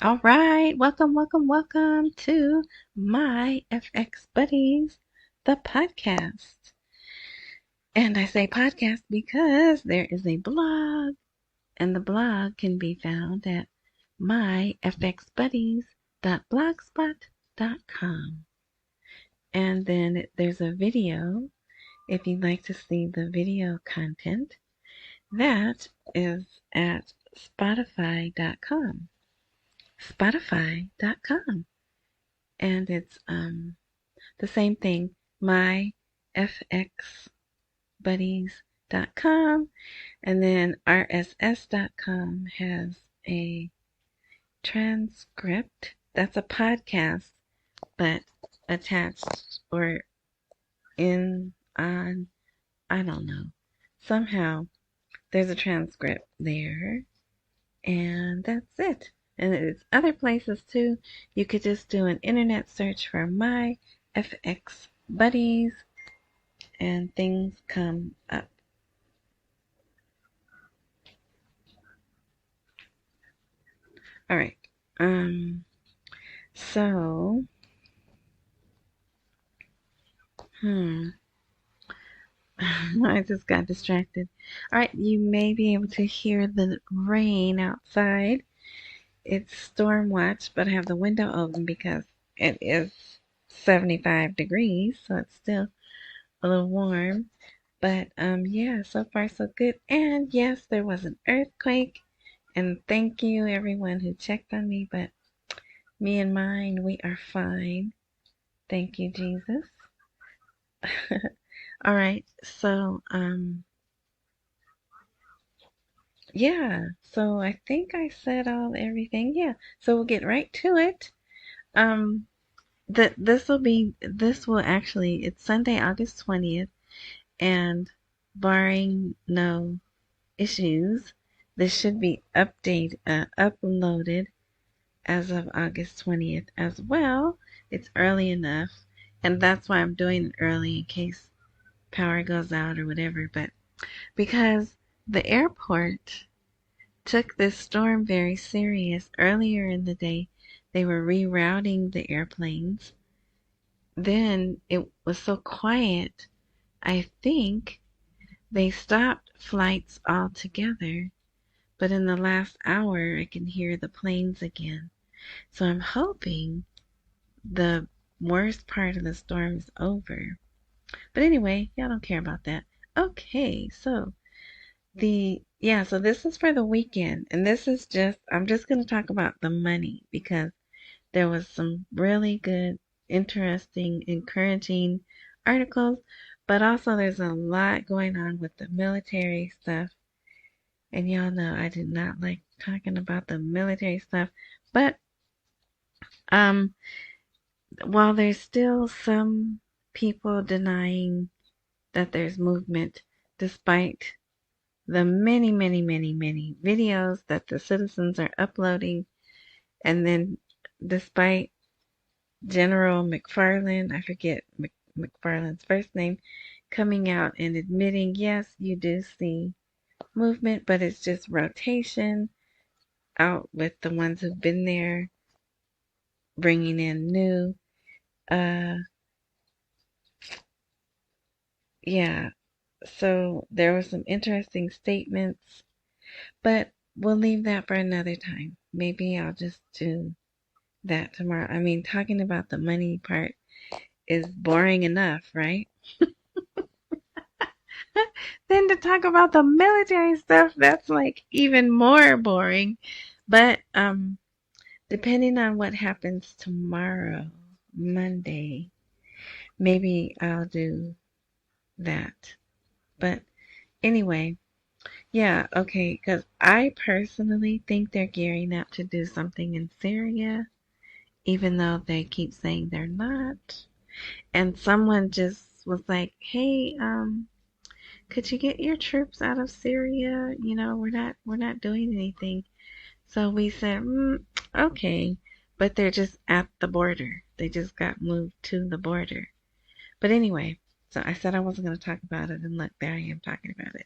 All right, welcome to my FX Buddies, the podcast. And I say podcast because there is a blog, and the blog can be found at myfxbuddies.blogspot.com. And then there's a video, if you'd like to see the video content, that is at spotify.com. Spotify.com. And it's the same thing, myfxbuddies.com, and then rss.com has a transcript. That's a podcast, but attached or in on, I don't know. Somehow there's a transcript there, and that's it. And it's other places too. You could just do an internet search for my FX Buddies and things come up. All right. So, I just got distracted. All right, you may be able to hear the rain outside. It's storm watch, but I have the window open because it is 75 degrees, so it's still a little warm. But yeah, so far so good. And yes, there was an earthquake. And thank you everyone who checked on me, but me and mine, we are fine. Thank you, Jesus. All right, so yeah, so I think I said everything. Yeah, so we'll get right to it. Um, this will actually, it's Sunday, August 20th, and barring no issues, this should be uploaded as of August 20th as well. It's early enough, and that's why I'm doing it early in case power goes out or whatever. But because the airport took this storm very serious earlier in the day, they were rerouting the airplanes. Then it was so quiet, I think they stopped flights altogether. But in the last hour, I can hear the planes again. So I'm hoping the worst part of the storm is over. But anyway, y'all don't care about that. Okay, so so this is for the weekend, and I'm just going to talk about the money because there was some really good, interesting, encouraging articles, but also there's a lot going on with the military stuff. And y'all know I do not like talking about the military stuff, but um while there's still some people denying that there's movement, despite the many videos that the citizens are uploading, and then despite General McFarland, I forget McFarland's first name, coming out and admitting, yes, you do see movement, but it's just rotation out with the ones who've been there, bringing in new. Uh, yeah, so there were some interesting statements, but we'll leave that for another time. Maybe I'll just do that tomorrow. I mean, talking about the money part is boring enough, right? Then to talk about the military stuff, that's like even more boring. But depending on what happens tomorrow, Monday, maybe I'll do that. But anyway, yeah, okay, because I personally think they're gearing up to do something in Syria, even though they keep saying they're not. And someone just was like, "Hey, could you get your troops out of Syria? You know, we're not doing anything." So we said, okay, but they're just at the border. They just got moved to the border. But anyway, So I said I wasn't going to talk about it, and look, there I am talking about it.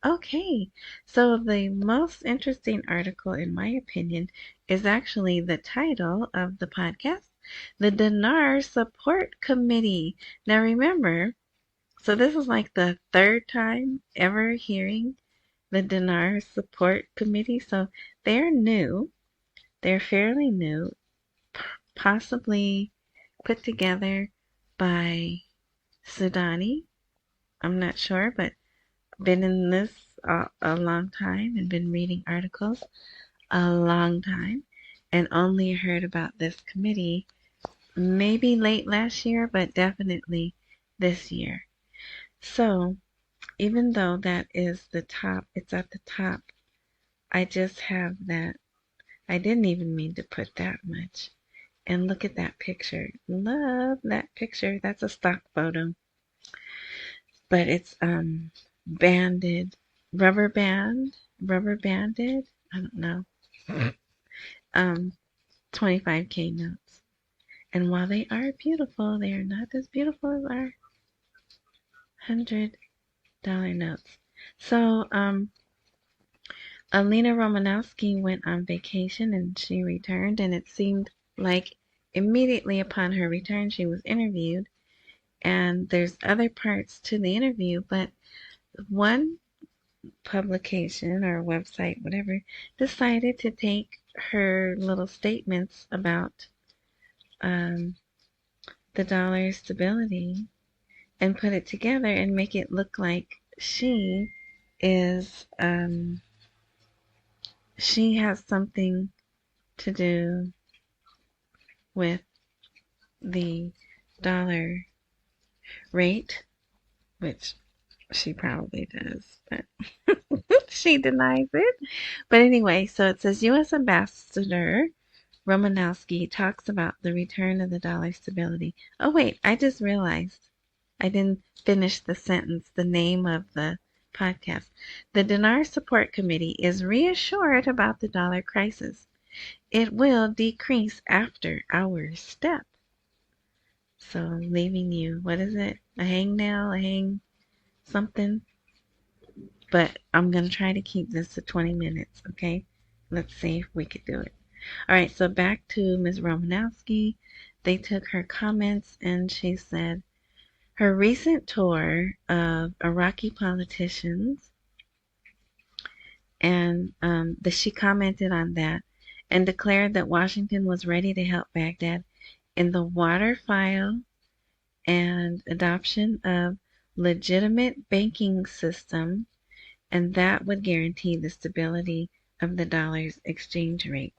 Okay, so the most interesting article, in my opinion, is actually the title of the podcast, the Dinar Support Committee. Now remember, so this is like the third time ever hearing the Dinar Support Committee. So they're new. They're fairly new, possibly put together by Sudani. I'm not sure, but been in this a long time and been reading articles a long time and only heard about this committee maybe late last year, but definitely this year. So even though that is the top, it's at the top, I just have that. I didn't even mean to put that much. And look at that picture. Love that picture. That's a stock photo. But it's banded, rubber banded. I don't know. Um 25K notes. And while they are beautiful, they are not as beautiful as our $100 notes. So Alina Romanowski went on vacation and she returned, and it seemed like immediately upon her return she was interviewed. And there's other parts to the interview, but one publication or website, whatever, decided to take her little statements about the dollar stability and put it together and make it look like is she has something to do with the dollar rate, which she probably does, but she denies it. But anyway, so it says U.S. Ambassador Romanowski talks about the return of the dollar stability. Oh, wait, I just realized I didn't finish the sentence, the name of the podcast. The Dinar Support Committee is reassured about the dollar crisis. It will decrease after our step. So leaving you, what is it? A hangnail, a hang something? But I'm going to try to keep this to 20 minutes, okay? Let's see if we could do it. All right, so back to Ms. Romanowski. They took her comments and she said her recent tour of Iraqi politicians, and she commented on that and declared that Washington was ready to help Baghdad in the water file and adoption of legitimate banking system, and that would guarantee the stability of the dollar's exchange rate.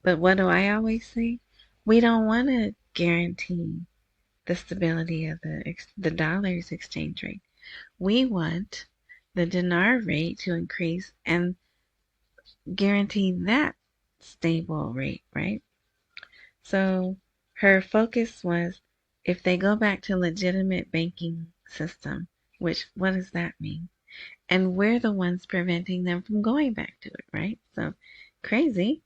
But what do I always say? We don't want to guarantee the stability of the dollar's exchange rate. We want the dinar rate to increase and guarantee that stable rate, right? So her focus was, if they go back to legitimate banking system, which, what does that mean? And we're the ones preventing them from going back to it, right? So crazy.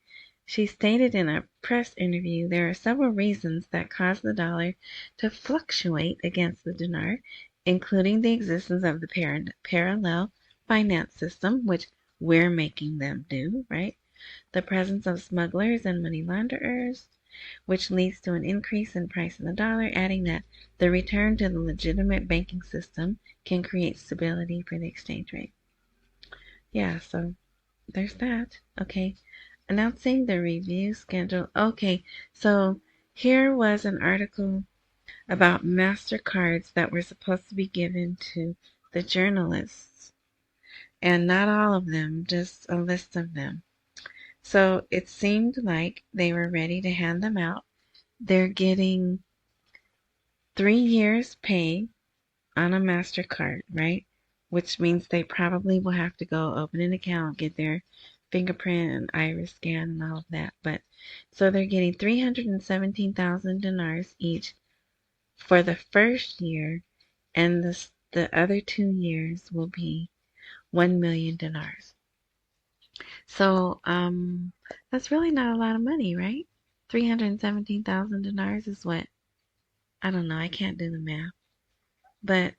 She stated in a press interview, there are several reasons that cause the dollar to fluctuate against the dinar, including the existence of the parallel finance system, which we're making them do, right? The presence of smugglers and money launderers, which leads to an increase in price of the dollar, adding that the return to the legitimate banking system can create stability for the exchange rate. Yeah, so there's that. Okay. Announcing the review schedule. Okay, so here was an article about MasterCards that were supposed to be given to the journalists. And not all of them, just a list of them. So it seemed like they were ready to hand them out. They're getting 3 years pay on a MasterCard, right? Which means they probably will have to go open an account, get their fingerprint and iris scan and all of that. But so they're getting 317,000 dinars each for the first year, and the other 2 years will be 1 million dinars. So that's really not a lot of money, right? 317,000 dinars is what? I don't know. I can't do the math. But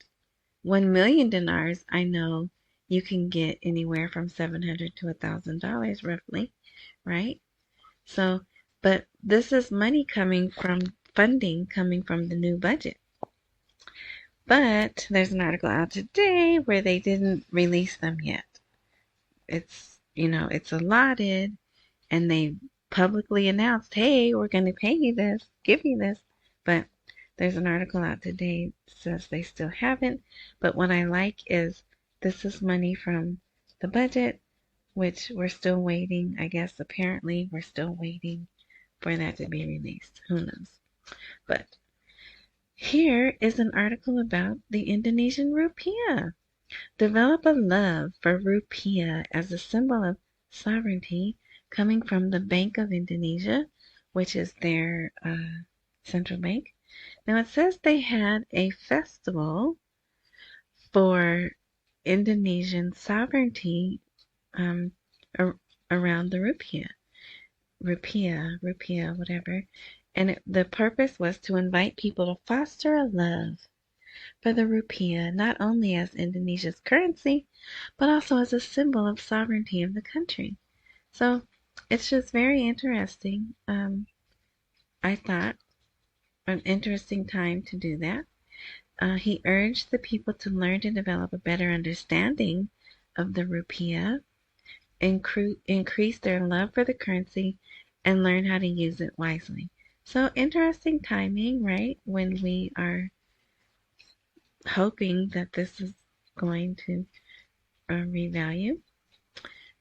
1 million dinars, I know you can get anywhere from $700 to $1,000 roughly, right? So, but this is money coming from funding coming from the new budget. But there's an article out today where they didn't release them yet. It's allotted, and they publicly announced, hey, we're going to pay you this, give you this. But there's an article out today that says they still haven't. But what I like is this is money from the budget, which we're still waiting. I guess apparently we're still waiting for that to be released. Who knows? But here is an article about the Indonesian rupiah. Develop a love for rupiah as a symbol of sovereignty coming from the Bank of Indonesia, which is their central bank. Now it says they had a festival for Indonesian sovereignty around the rupiah, whatever. And the purpose was to invite people to foster a love for the rupiah, not only as Indonesia's currency, but also as a symbol of sovereignty of the country. So it's just very interesting. I thought an interesting time to do that. He urged the people to learn to develop a better understanding of the rupiah, increase their love for the currency, and learn how to use it wisely. So interesting timing, right? When we are hoping that this is going to revalue.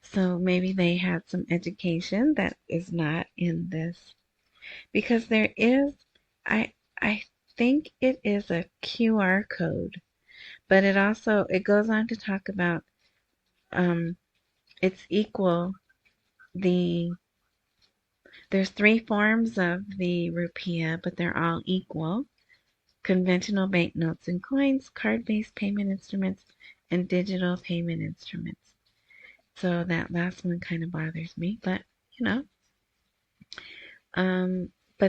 So maybe they had some education that is not in this. Because there is, I think it is a QR code, but it goes on to talk about it's equal. There's 3 forms of the rupiah, but they're all equal. Conventional banknotes and coins, card-based payment instruments, and digital payment instruments. So that last one kind of bothers me, but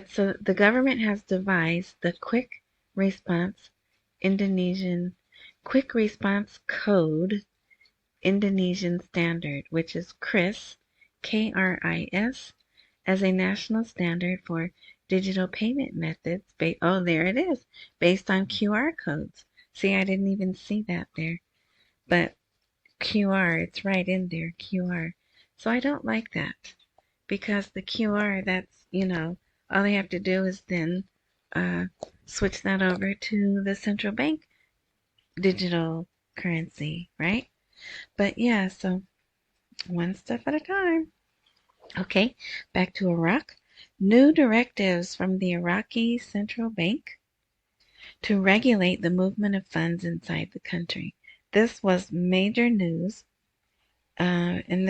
so the government has devised the Quick Response Code Indonesian Standard, which is KRIS, KRIS, as a national standard for digital payment methods. There it is, based on QR codes. See, I didn't even see that there. But QR, it's right in there, QR. So I don't like that, because the QR, that's, all they have to do is then switch that over to the central bank digital currency, right? But yeah, so one step at a time. Okay, back to Iraq. New directives from the Iraqi central bank to regulate the movement of funds inside the country. This was major news, and it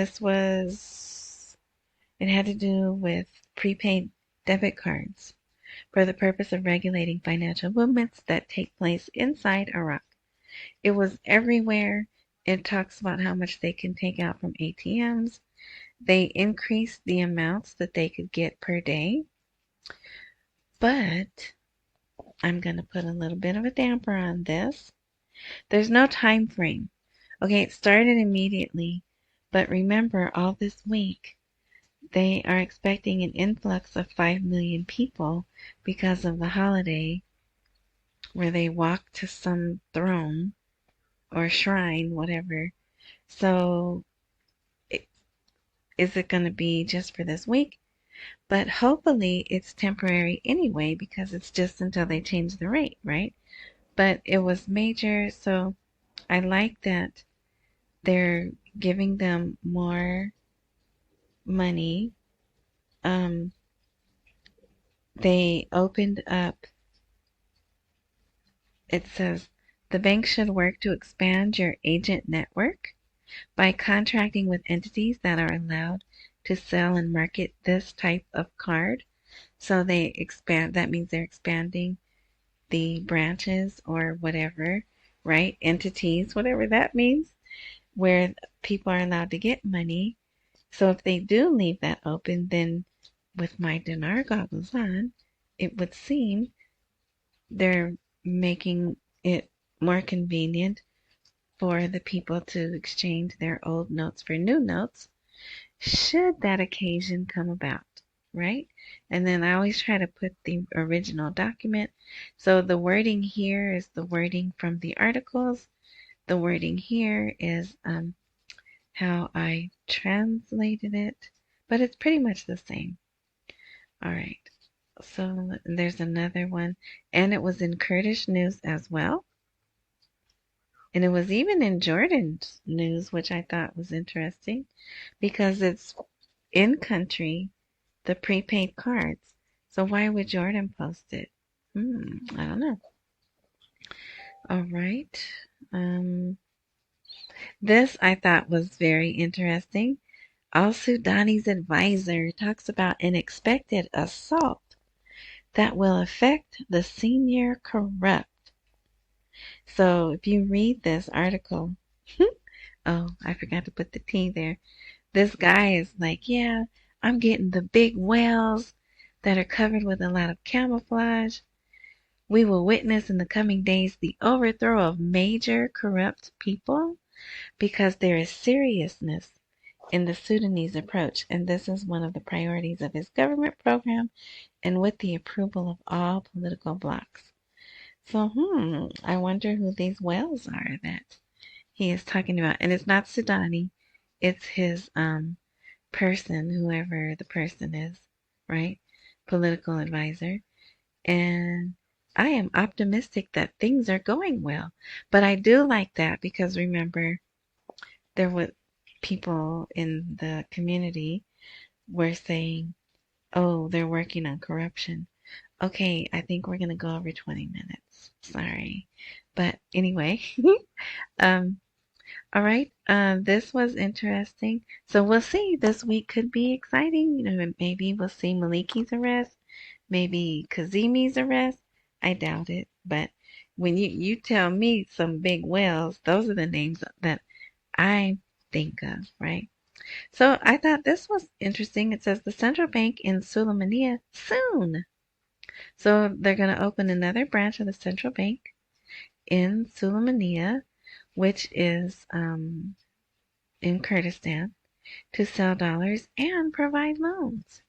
had to do with prepaid debit cards for the purpose of regulating financial movements that take place inside Iraq. It was everywhere. It talks about how much they can take out from ATMs. They increased the amounts that they could get per day. But I'm going to put a little bit of a damper on this. There's no time frame. Okay, it started immediately. But remember, all this week, they are expecting an influx of 5 million people because of the holiday where they walk to some throne or shrine, whatever. So is it going to be just for this week? But hopefully it's temporary anyway, because it's just until they change the rate, right? But it was major, so I like that they're giving them more money. They opened up, it says, the bank should work to expand your agent network by contracting with entities that are allowed to sell and market this type of card. So they expand, that means they're expanding the branches or whatever, right? Entities, whatever that means, where people are allowed to get money. So if they do leave that open, then with my dinar goggles on, it would seem they're making it more convenient for the people to exchange their old notes for new notes, should that occasion come about, right? And then I always try to put the original document. So the wording here is the wording from the articles. The wording here is how I translated it, but it's pretty much the same. All right. So there's another one, and it was in Kurdish news as well. And it was even in Jordan's news, which I thought was interesting because it's in country, the prepaid cards. So why would Jordan post it? I don't know. All right. This I thought was very interesting. Al Sudani's advisor talks about an expected assault that will affect the senior corrupt. So if you read this article, oh, I forgot to put the T there. This guy is like, yeah, I'm getting the big whales that are covered with a lot of camouflage. We will witness in the coming days the overthrow of major corrupt people because there is seriousness in the Sudanese approach, and this is one of the priorities of his government program and with the approval of all political blocs. So, I wonder who these whales are that he is talking about. And it's not Sudani, it's his person, whoever the person is, right? Political advisor. And I am optimistic that things are going well. But I do like that because remember, there were people in the community were saying, oh, they're working on corruption. Okay, I think we're going to go over 20 minutes. Sorry. But anyway, um, all right. This was interesting. So we'll see. This week could be exciting. Maybe we'll see Maliki's arrest, maybe Kazimi's arrest. I doubt it. But when you tell me some big whales, those are the names that I think of, right? So I thought this was interesting. It says the central bank in Sulaymaniyah soon. So they're going to open another branch of the central bank in Sulaymaniyah, which is in Kurdistan, to sell dollars and provide loans.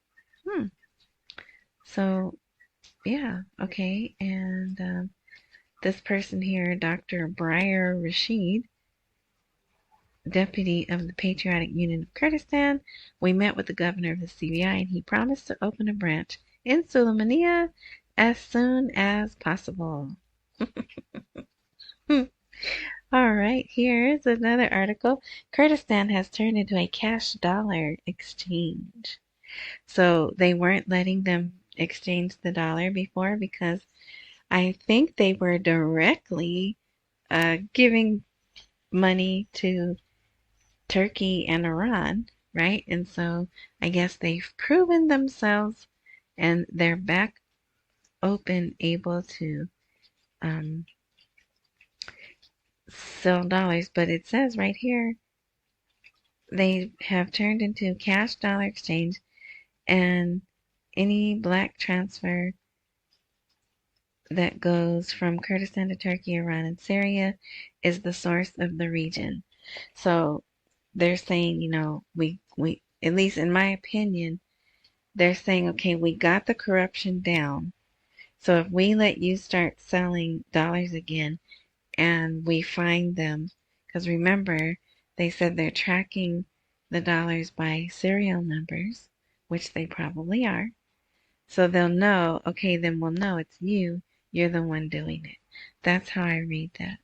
So, yeah, okay. And this person here, Dr. Breyer Rashid, deputy of the Patriotic Union of Kurdistan, we met with the governor of the CBI and he promised to open a branch in Sulaymaniyah as soon as possible. All right, here's another article. Kurdistan has turned into a cash dollar exchange. So they weren't letting them exchange the dollar before because I think they were directly giving money to Turkey and Iran, right? And so I guess they've proven themselves and they're back open, able to sell dollars. But it says right here they have turned into cash dollar exchange, and any black transfer that goes from Kurdistan to Turkey, Iran, and Syria is the source of the region. So they're saying, we at least in my opinion, they're saying, okay, we got the corruption down. So if we let you start selling dollars again and we find them, because remember, they said they're tracking the dollars by serial numbers, which they probably are. So they'll know, okay, then we'll know it's you. You're the one doing it. That's how I read that.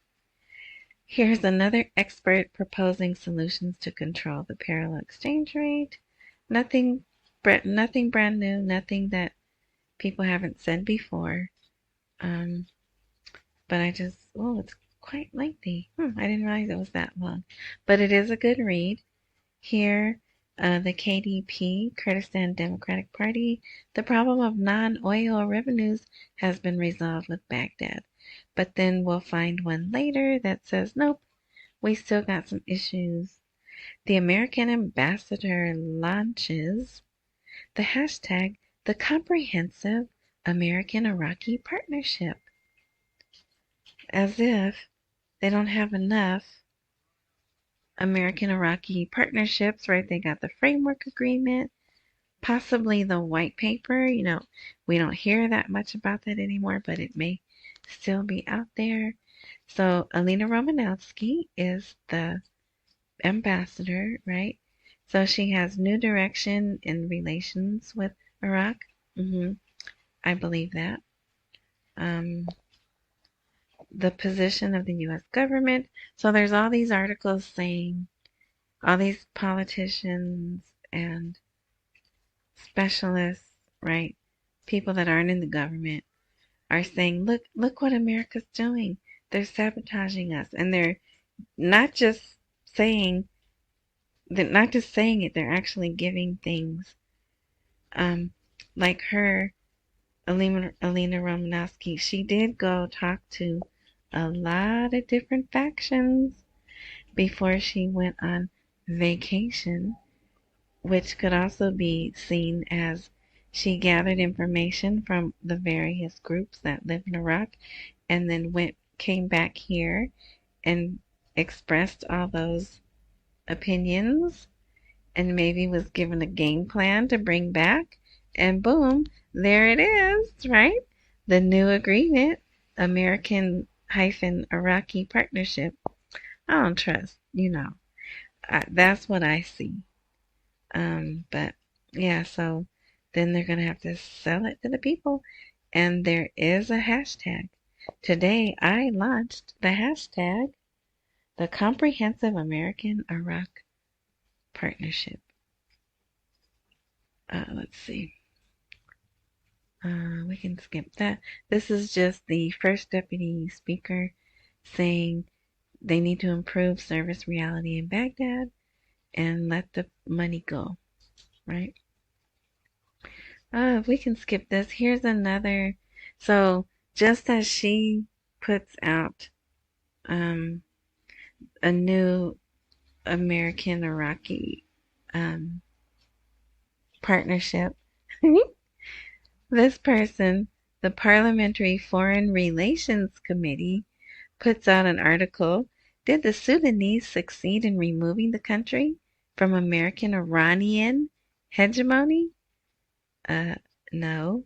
Here's another expert proposing solutions to control the parallel exchange rate. Nothing brand new, nothing that people haven't said before. But it's quite lengthy. I didn't realize it was that long. But it is a good read. Here, the KDP, Kurdistan Democratic Party, the problem of non-oil revenues has been resolved with Baghdad. But then we'll find one later that says, nope, we still got some issues. The American ambassador launches the hashtag, the Comprehensive American-Iraqi Partnership. As if they don't have enough American-Iraqi partnerships, right? They got the framework agreement, possibly the white paper. We don't hear that much about that anymore, but it may still be out there. So Alina Romanowski is the ambassador, right? So she has new direction in relations with Iraq. I believe that. Um, the position of the U.S. government. So there's all these articles saying all these politicians and specialists, right? People that aren't in the government are saying, look what America's doing. They're sabotaging us. And they're not just saying it, they're actually giving things. Like her, Alina Romanowski, she did go talk to a lot of different factions before she went on vacation, which could also be seen as she gathered information from the various groups that live in Iraq and then came back here and expressed all those opinions and maybe was given a game plan to bring back, and boom, there it is, right? The new agreement, American-Iraqi partnership. I don't trust, that's what I see. But yeah, so then they're going to have to sell it to the people. And there is a hashtag. Today I launched the hashtag, the Comprehensive American-Iraq Partnership. Let's see. We can skip that. This is just the first deputy speaker saying they need to improve service reality in Baghdad and let the money go, right? If we can skip this, here's another. So just as she puts out a new American-Iraqi partnership, this person, the Parliamentary Foreign Relations Committee, puts out an article. Did the Sudanese succeed in removing the country from American-Iranian hegemony? No,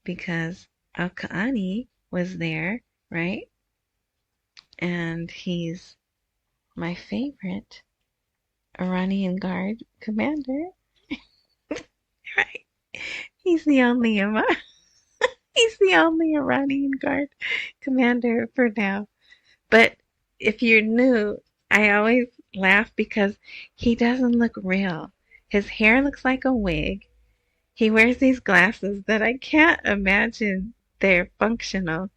because Al-Qaani was there, right? And he's my favorite Iranian Guard commander, right? He's the only he's the only Iranian Guard commander for now. But if you're new, I always laugh because he doesn't look real. His hair looks like a wig. He wears these glasses that I can't imagine they're functional.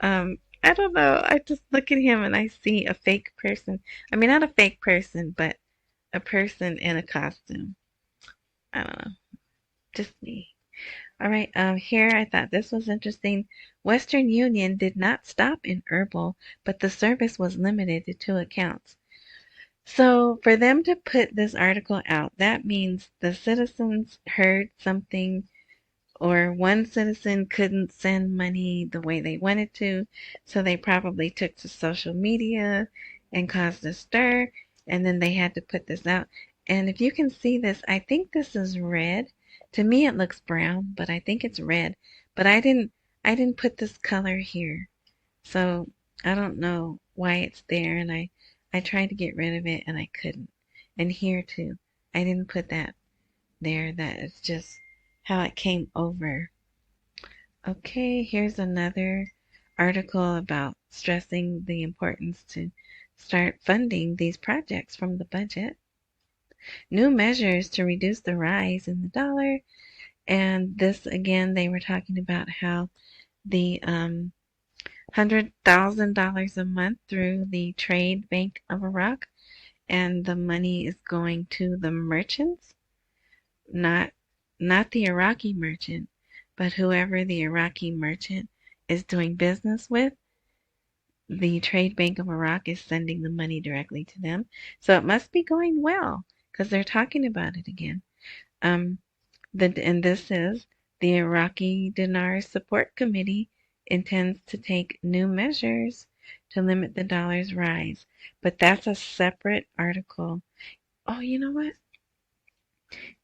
I don't know. I just look at him and I see a fake person. I mean, not a fake person, but a person in a costume. I don't know. Just me. All right. Here I thought this was interesting. Western Union did not stop in Herbal, but the service was limited to 2 accounts. So for them to put this article out, that means the citizens heard something, or one citizen couldn't send money the way they wanted to, so they probably took to social media and caused a stir, and then they had to put this out. And if you can see this, I think this is red. To me it looks brown, but I think it's red. But I didn't put this color here. So I don't know why it's there, and I tried to get rid of it and I couldn't. And here too, I didn't put that there. That is just how it came over. Okay, here's another article about stressing the importance to start funding these projects from the budget. New measures to reduce the rise in the dollar. And this again, they were talking about how the $100,000 a month through the Trade Bank of Iraq, and the money is going to the merchants, not the Iraqi merchant, but whoever the Iraqi merchant is doing business with. The Trade Bank of Iraq is sending the money directly to them. So it must be going well because they're talking about it again. And this is the Iraqi Dinar Support Committee intends to take new measures to limit the dollar's rise. But that's a separate article. Oh, you know what?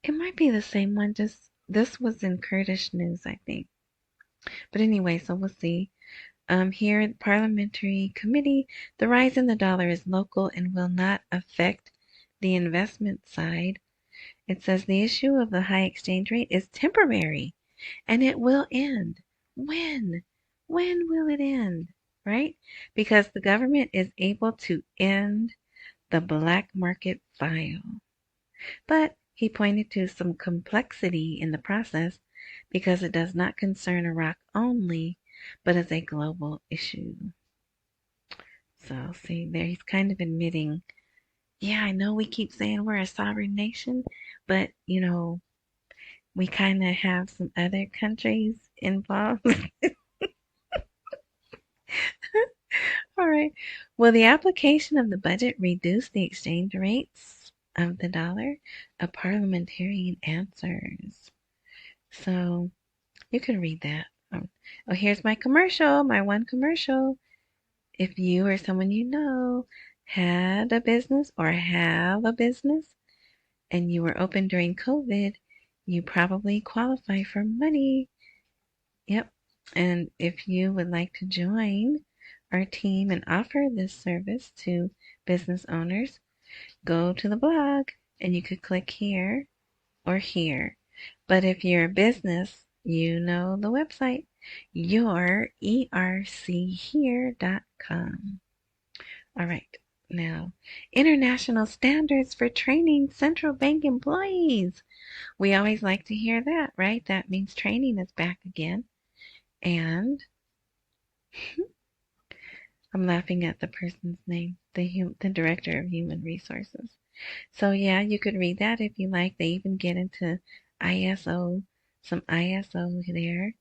It might be the same one. Just this was in Kurdish news, I think. But anyway, so we'll see. Here at Parliamentary Committee, the rise in the dollar is local and will not affect the investment side. It says the issue of the high exchange rate is temporary and it will end. When? When will it end? Right? Because the government is able to end the black market file. But he pointed to some complexity in the process because it does not concern Iraq only, but is a global issue. So, see, there he's kind of admitting, yeah, I know we keep saying we're a sovereign nation, but, we kind of have some other countries involved. All right. Will the application of the budget reduce the exchange rates of the dollar? A parliamentarian answers. So you can read that. Oh, here's my commercial, my one commercial. If you or someone you know had a business or have a business and you were open during COVID, you probably qualify for money. Yep. And if you would like to join our team and offer this service to business owners, go to the blog and you could click here or here. But if you're a business, you know the website, yourerchere.com. All right. Now, international standards for training central bank employees. We always like to hear that, right? That means training is back again. And I'm laughing at the person's name, the director of human resources. So yeah, you could read that if you like. They even get into ISO, some ISO there.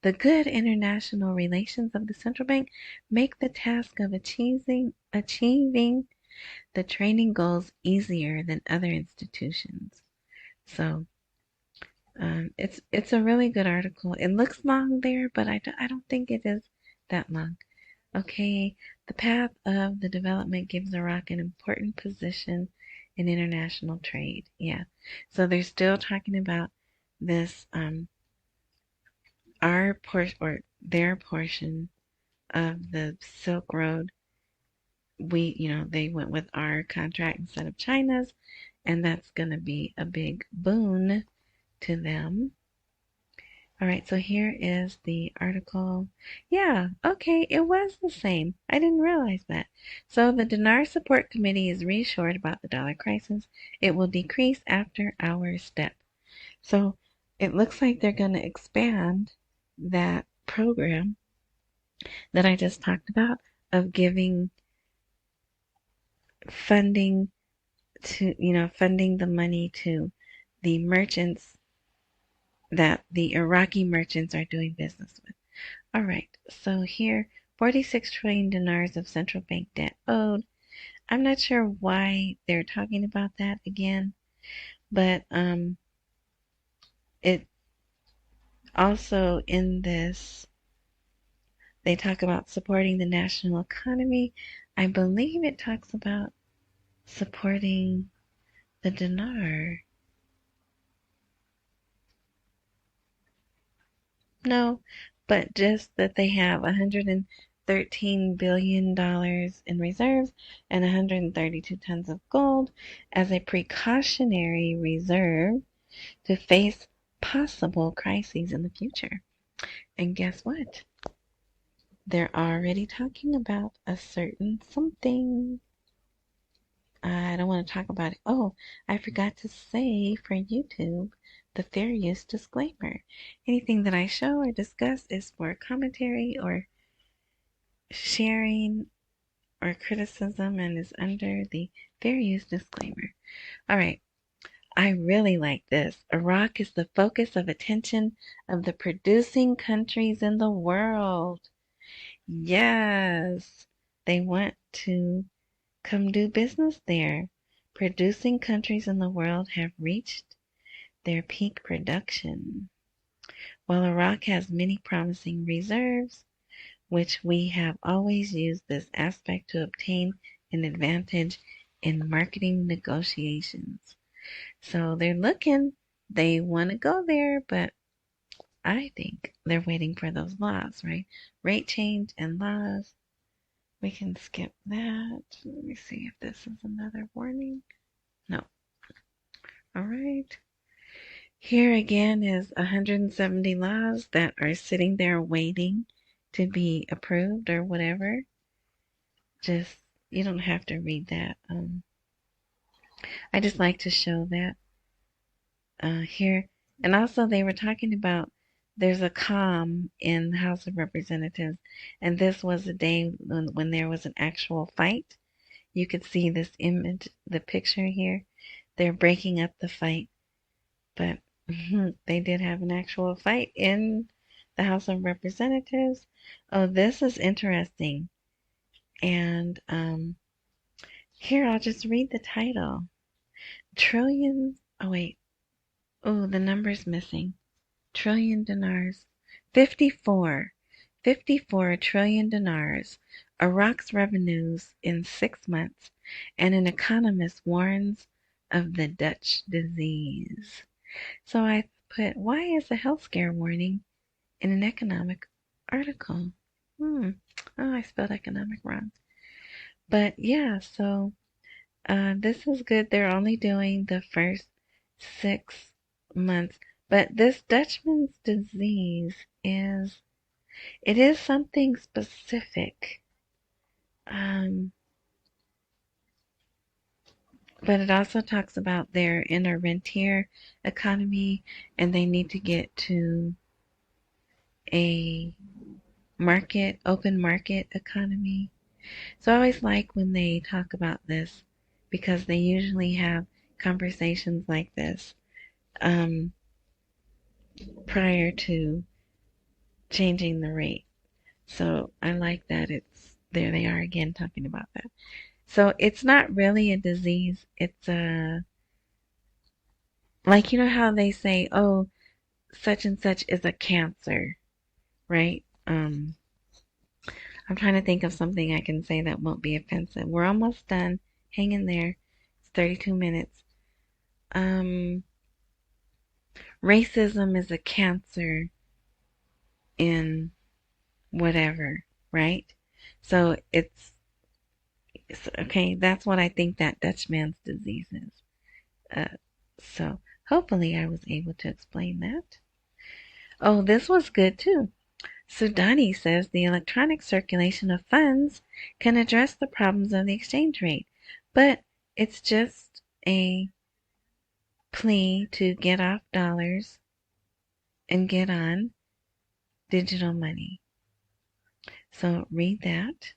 The good international relations of the central bank make the task of achieving the training goals easier than other institutions. So it's a really good article. It looks long there, but I don't think it is that long. Okay, the path of the development gives Iraq an important position in international trade. Yeah, so they're still talking about this our portion or their portion of the Silk Road. They went with our contract instead of China's, and that's going to be a big boon to them. All right, so here is the article. Yeah, okay, it was the same. I didn't realize that. So the Dinar Support Committee is reassured about the dollar crisis. It will decrease after our step. So it looks like they're going to expand that program that I just talked about of giving funding funding the money to the merchants that the Iraqi merchants are doing business with. All right, so here, 46 trillion dinars of central bank debt owed. I'm not sure why they're talking about that again, but it also in this, they talk about supporting the national economy. I believe it talks about supporting the dinar. No, but just that they have $113 billion in reserves and 132 tons of gold as a precautionary reserve to face possible crises in the future. And guess what? They're already talking about a certain something. I don't want to talk about it. Oh, I forgot to say for YouTube the fair use disclaimer. Anything that I show or discuss is for commentary or sharing or criticism and is under the fair use disclaimer. All right. I really like this. Iraq is the focus of attention of the producing countries in the world. Yes, they want to come do business there. Producing countries in the world have reached their peak production. While Iraq has many promising reserves, which we have always used this aspect to obtain an advantage in marketing negotiations. So they're looking, they want to go there, but I think they're waiting for those laws, right? Rate change and laws. We can skip that. Let me see if this is another warning. No. All right. Here again is 170 laws that are sitting there waiting to be approved or whatever. Just, you don't have to read that. I just like to show that here. And also they were talking about there's a calm in the House of Representatives. And this was a day when there was an actual fight. You could see this image, the picture here. They're breaking up the fight. But they did have an actual fight in the House of Representatives. Oh, this is interesting. And here, I'll just read the title. Trillions. Oh, wait. Oh, the number's missing. Trillion dinars. 54. 54 trillion dinars. Iraq's revenues in 6 months. And an economist warns of the Dutch disease. So I put, why is a health scare warning in an economic article? Oh, I spelled economic wrong. But yeah, so this is good. They're only doing the first 6 months. But this Dutchman's disease it is something specific. But it also talks about they're in a rentier economy and they need to get to a open market economy. So I always like when they talk about this because they usually have conversations like this prior to changing the rate. So I like that there they are again talking about that. So it's not really a disease. It's like, you know how they say, oh, such and such is a cancer, right? I'm trying to think of something I can say that won't be offensive. We're almost done. Hang in there. It's 32 minutes. Racism is a cancer in whatever, right? So it's okay. That's what I think that Dutchman's disease is. So hopefully I was able to explain that. Oh, this was good too. Sudani says the electronic circulation of funds can address the problems of the exchange rate, but it's just a plea to get off dollars and get on digital money. So read that.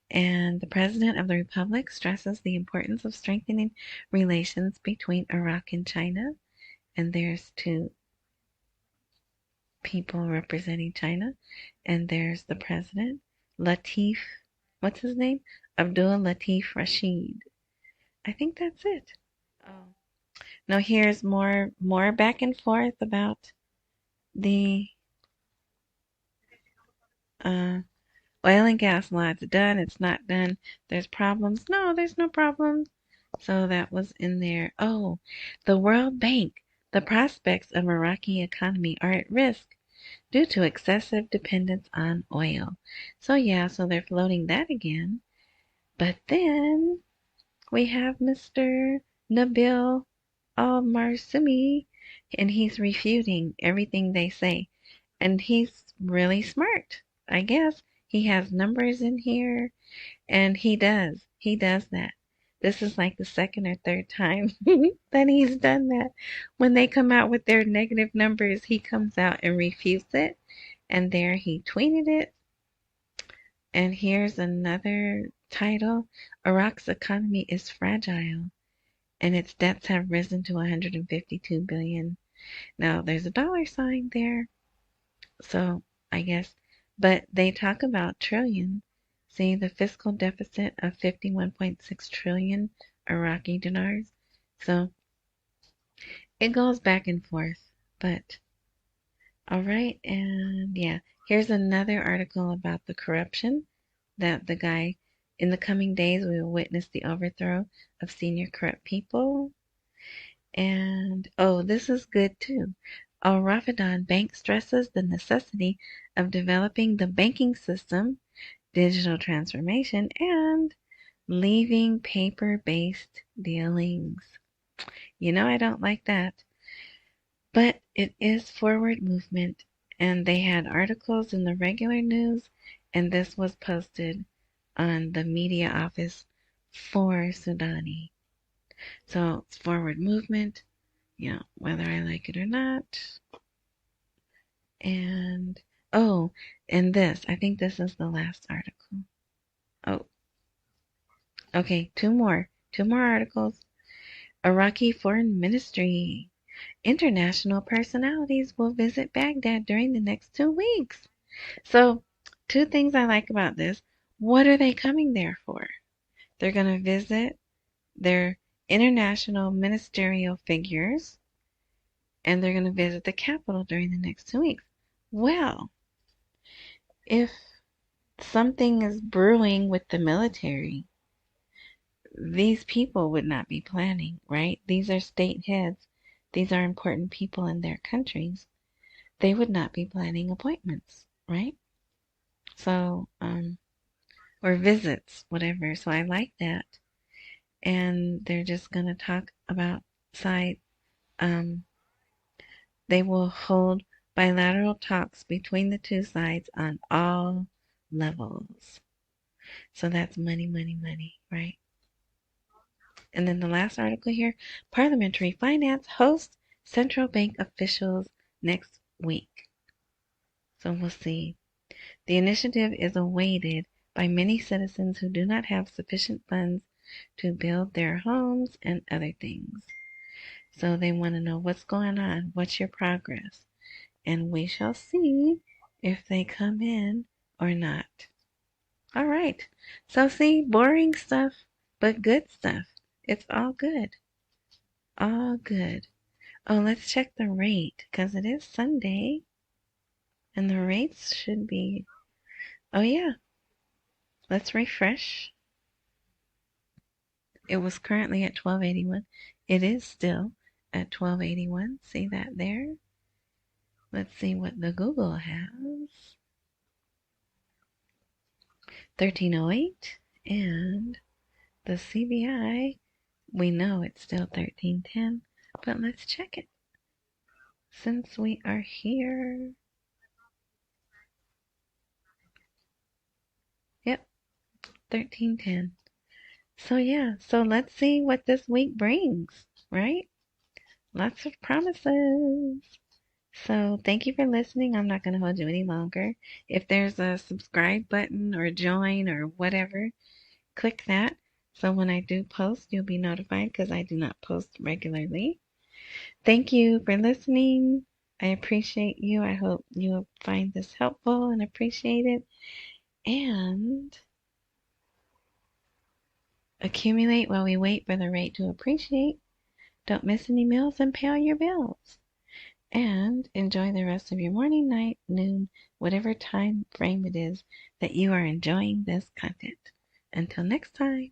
And the President of the Republic stresses the importance of strengthening relations between Iraq and China. And there's 2 people representing China. And there's the President, Latif, what's his name? Abdul Latif Rashid. I think that's it. Oh. Now here's more back and forth about the oil and gas law. It's done, it's not done. There's problems. No, there's no problems. So that was in there. Oh, the World Bank. The prospects of Iraqi economy are at risk due to excessive dependence on oil. So yeah, so they're floating that again. But then we have Mr. Nabil al-Marsumi, and he's refuting everything they say. And he's really smart, I guess. He has numbers in here, and he does that. This is like the second or third time that he's done that. When they come out with their negative numbers, he comes out and refutes it. And there he tweeted it. And here's another title. Iraq's economy is fragile, and its debts have risen to 152 billion. Now, there's a dollar sign there. So, I guess, but they talk about trillion. See the fiscal deficit of 51.6 trillion Iraqi dinars. So it goes back and forth, but All right, and yeah, here's another article about the corruption that the guy in the coming days we will witness the overthrow of senior corrupt people. And oh, this is good too. Al Rafidhan Bank stresses the necessity of developing the banking system, digital transformation, and leaving paper-based dealings. You know I don't like that. But it is forward movement, and they had articles in the regular news, and this was posted on the media office for Sudani. So it's forward movement, whether I like it or not. And oh, and this, I think this is the last article. Oh, okay, two more articles. Iraqi Foreign Ministry. International personalities will visit Baghdad during the next 2 weeks. So, two things I like about this. What are they coming there for? They're going to visit their international ministerial figures, and they're going to visit the capital during the next 2 weeks. Well, if something is brewing with the military, these people would not be planning, right? These are state heads. These are important people in their countries. They would not be planning appointments, right? So, or visits, whatever. So I like that. And they're just going to talk about side, um, they will hold bilateral talks between the two sides on all levels. So that's money, money, money, right? And then the last article here, Parliamentary Finance hosts central bank officials next week. So we'll see. The initiative is awaited by many citizens who do not have sufficient funds to build their homes and other things. So they want to know what's going on, what's your progress, and we shall see if they come in or not. All right. So see, boring stuff, but good stuff. It's all good. All good. Oh, let's check the rate because it is Sunday and the rates should be, oh yeah, let's refresh. It was currently at 1281. It is still at 1281. See that there? Let's see what the Google has. 1308 and the CBI, we know it's still 1310, but let's check it since we are here. Yep, 1310. So yeah, so let's see what this week brings, right? Lots of promises. So thank you for listening. I'm not going to hold you any longer. If there's a subscribe button or join or whatever, click that. So when I do post, you'll be notified because I do not post regularly. Thank you for listening. I appreciate you. I hope you find this helpful and appreciate it. And accumulate while we wait for the rate to appreciate. Don't miss any meals and pay all your bills. And enjoy the rest of your morning, night, noon, whatever time frame it is that you are enjoying this content. Until next time.